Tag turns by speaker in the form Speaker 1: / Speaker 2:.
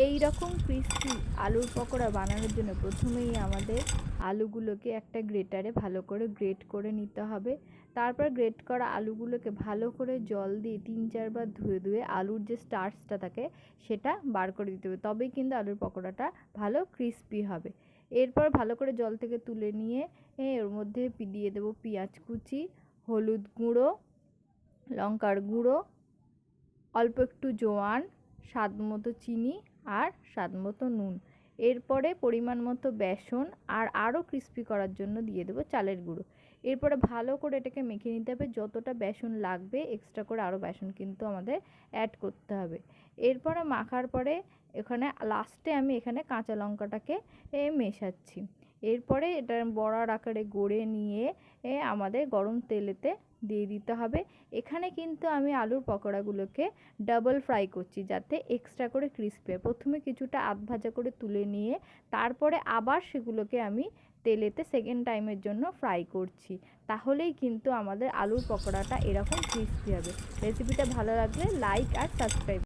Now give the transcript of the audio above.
Speaker 1: এই রকম ক্রিস্পি আলুর পকোড়া বানানোর জন্য প্রথমেই আমাদের আলুগুলোকে একটা গ্রেটারে ভালো করে গ্রেট করে নিতে হবে। তারপর গ্রেট করা আলুগুলোকে ভালো করে জল দিয়ে 3-4 বার ধুয়ে আলুর যে স্টার্চটা থাকে সেটা বার করে দিতে হবে, তবেই কিন্তু আলুর পকোড়াটা ভালো ক্রিস্পি হবে। এরপর ভালো করে জল থেকে তুলে নিয়ে ওর মধ্যে দিয়ে দেবো পেঁয়াজ কুচি, হলুদ গুঁড়ো, লঙ্কার গুঁড়ো, অল্প একটু জোয়ান, স্বাদ মতো চিনি আর স্বাদ মতো নুন। এরপরে পরিমাণ মতো বেসন আর আরও ক্রিস্পি করার জন্য দিয়ে দেবো চালের গুঁড়ো। এরপরে ভালো করে এটাকে মেখে নিতে হবে। যতটা বেসন লাগবে এক্সট্রা করে আরও বেসন কিন্তু আমাদের অ্যাড করতে হবে। এরপরে মাখার পরে এখানে লাস্টে আমি এখানে কাঁচা লঙ্কাটাকে মেশাচ্ছি। এরপরে এটা বড়ার আকারে গড়ে নিয়ে আমাদের গরম তেলেতে দিয়ে দিতে হবে। এখানে কিন্তু আমি আলুর পকোড়াগুলোকে ডাবল ফ্রাই করছি যাতে এক্সট্রা করে ক্রিস্পি হয়। প্রথমে কিছুটা আধ ভাজা করে তুলে নিয়ে তারপরে আবার সেগুলোকে আমি তেলেতে সেকেন্ড টাইমের জন্য ফ্রাই করছি। তাহলেই কিন্তু আমাদের আলুর পকোড়াটা এরকম ক্রিস্পি হবে। রেসিপিটা ভালো লাগলে লাইক আর সাবস্ক্রাইব।